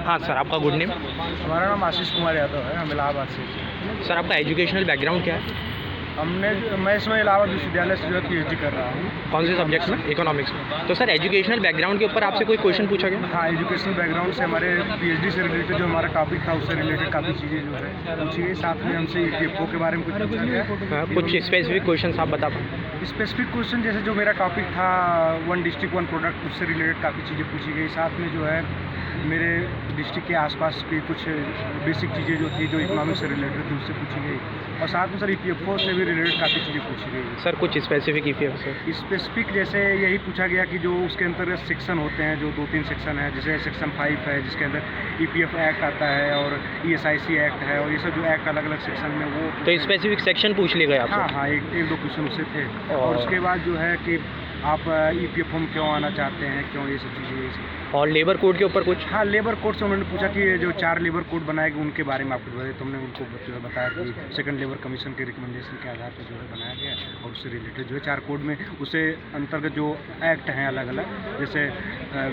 हाँ सर, आपका good name? हमारा नाम आशीष कुमार यादव है, हम इलाहाबाद से। सर आपका एजुकेशनल बैकग्राउंड क्या है? मैं इसमें इलाहाबाद विश्वविद्यालय से जो है PhD कर रहा हूँ। कौन से सब्जेक्ट्स में? इकोनॉमिक्स में। तो सर एजुकेशनल बैकग्राउंड के ऊपर आपसे कोई क्वेश्चन पूछा गया? हाँ, एजुकेशनल बैकग्राउंड से हमारे PhD से रिलेटेड जो हमारा टॉपिक था उससे रिलेटेड काफ़ी चीज़ें जो है पूछी गई। साथ में हमसे EPFO के बारे में कुछ पूछा गया। कुछ स्पेसिफिक क्वेश्चन आप बता पाएँ? स्पेसिफिक क्वेश्चन जैसे जो मेरा टॉपिक था वन डिस्ट्रिक्ट वन प्रोडक्ट, उससे रिलेटेड काफ़ी चीज़ें पूछी गई। साथ में जो है मेरे डिस्ट्रिक्ट के आसपास की कुछ बेसिक चीज़ें जो थी जो इकोनॉमिक्स से रिलेटेड थी उससे पूछी गई। और साथ में सर EPFO से भी रिलेटेड काफ़ी चीज़ें पूछी गई। सर कुछ स्पेसिफिक EPFO से? स्पेसिफिक जैसे यही पूछा गया कि जो उसके अंतर्गत सेक्शन होते हैं, जो 2-3 सेक्शन है, जैसे सेक्शन 5 है जिसके अंदर EPF एक्ट आता है और ESIC एक्ट है, और ये सब जो एक्ट अलग अलग सेक्शन में वो तो स्पेसिफिक सेक्शन पूछ लिए गए आपसे? हाँ, एक दो क्वेश्चन उससे थे। और उसके बाद जो है कि आप EPFO में क्यों आना चाहते हैं, क्यों, ये सब चीज़ें, ये सब। और लेबर कोड के ऊपर कुछ? हाँ, लेबर कोड से उन्होंने पूछा कि जो 4 लेबर कोड बनाए गए उनके बारे में आपको बताया। तुमने उनको बताया कि सेकंड लेबर कमीशन के रिकमेंडेशन के आधार पर जो है बनाया गया और उससे रिलेटेड जो है 4 कोड में उससे अंतर्गत जो एक्ट हैं अलग अलग, जैसे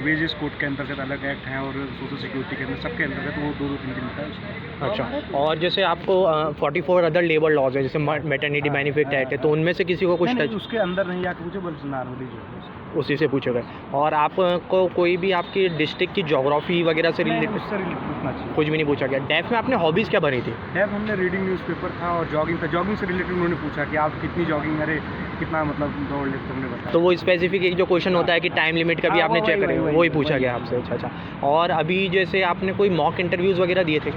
वेजेस कोड के अंतर्गत अलग एक्ट हैं और सोशल सिक्योरिटी के अंदर सबके अंतर्गत वो 2-3 दिन का है। अच्छा, और जैसे आपको 44 अदर लेबर लॉज है जैसे मैटरनिटी बेनिफिट एक्ट है, तो उनमें से किसी को कुछ नहीं, उसके अंदर नहीं आके पूछे, बल्कि नॉर्मली जो है उसी से पूछे गए। और आपको कोई भी आपकी डिस्ट्रिक्ट की ज्योग्राफी वगैरह से रिलेटेड उससे रिलेटेड पूछना चाहिए। कुछ भी नहीं पूछा गया? डेफ में आपने हॉबीज़ क्या भरी थी? डेफ हमने रीडिंग न्यूज़पेपर था और जॉगिंग था। जॉगिंग से रिलेटेड उन्होंने पूछा कि आप कितनी जॉगिंग करें, कितना मतलब दौड़ लेते, तुमने बताया। तो वो स्पेसिफिक एक जो क्वेश्चन होता है कि टाइम लिमिट का भी आपने चेक करें, वही पूछा गया आपसे? अच्छा। और अभी जैसे आपने कोई मॉक इंटरव्यूज़ वगैरह दिए थे?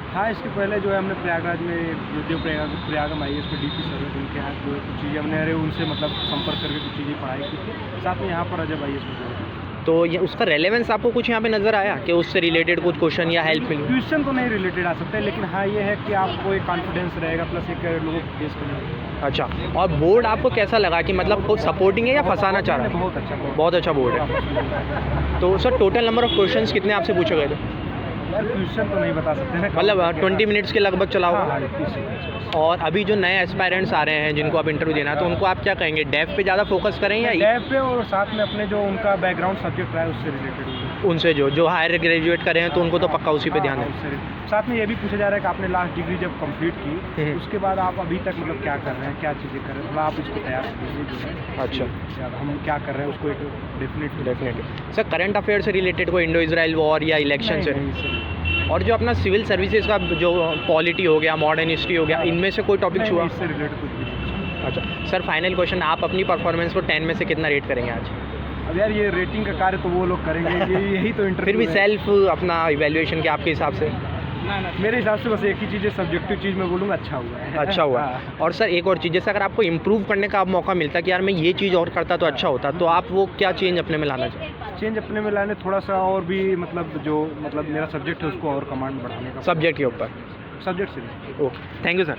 हाँ, इसके पहले जो है हमने प्रयागराज में जो प्रयागम IAS पे DP सर है उनके यहाँ जो कुछ चीज़ें हमने उनसे मतलब संपर्क करके कुछ चीज़ें पढ़ाई की थी। साथ में यहाँ पर अजब IAS में जो है। तो ये उसका रेलेवेंस आपको कुछ यहाँ पे नज़र आया कि उससे रिलेटेड कुछ क्वेश्चन या हेल्प मिली? ट्यूशन तो नहीं रिलेटेड आ सकते, लेकिन हाँ ये है कि आपको एक कॉन्फिडेंस रहेगा, प्लस एक लोगों को फेस करना। अच्छा, और बोर्ड आपको कैसा लगा कि मतलब खुद सपोर्टिंग है या फंसाना चाह रहा है? बहुत अच्छा बोर्ड है। तो sir total number of questions कितने आपसे पूछे गए थे? क्वेश्चन तो नहीं बता सकते हैं, मतलब 20 मिनट्स के लगभग चला होगा। हाँ। और अभी जो नए एस्पायरेंट्स आ रहे हैं जिनको आप इंटरव्यू देना है, तो उनको आप क्या कहेंगे, डेफ पे ज़्यादा फोकस करें या डेफ पे, और साथ में अपने जो उनका बैकग्राउंड सब्जेक्ट रहा है उससे रिलेटेड उनसे जो हायर ग्रेजुएट करें हैं तो उनको तो पक्का उसी पे ध्यान दें? साथ में ये भी पूछा जा रहा है कि आपने लास्ट डिग्री जब कंप्लीट की उसके बाद आप अभी तक मतलब क्या कर रहे हैं, क्या चीज़ें कर रहे हैं, थोड़ा आप इसको तैयार कीजिए जो है। अच्छा, हम क्या कर रहे हैं उसको एक डेफिनेटली। सर करंट अफेयर से रिलेटेड कोई इंडो इजराइल वॉर या इलेक्शन से? और जो अपना सिविल सर्विसेज का जो पॉलिटी हो गया, मॉडर्न हिस्ट्री हो गया, इनमें से कोई टॉपिक छुआ? इससे रिलेटेड कुछ भी। अच्छा सर, फाइनल क्वेश्चन, आप अपनी परफॉर्मेंस को 10 में से कितना रेट करेंगे आज? अब यार ये रेटिंग का कार्य तो वो लोग करेंगे, यही तो इंटरव्यू। फिर भी सेल्फ अपना इवैल्यूएशन के आपके हिसाब से? मेरे हिसाब से बस एक ही चीज़ है, सब्जेक्टिव चीज़ मैं बोलूँगा अच्छा हुआ है। अच्छा हुआ। और सर एक और चीज़, जैसे अगर आपको इम्प्रूव करने का मौका मिलता कि यार मैं ये चीज़ और करता तो अच्छा होता, तो आप वो क्या चेंज अपने में लाना चाहें? चेंज अपने में लाने थोड़ा सा और भी मतलब मेरा सब्जेक्ट है उसको और कमांड बढ़ाने का। सब्जेक्ट के ऊपर? सब्जेक्ट से। Okay, thank you sir.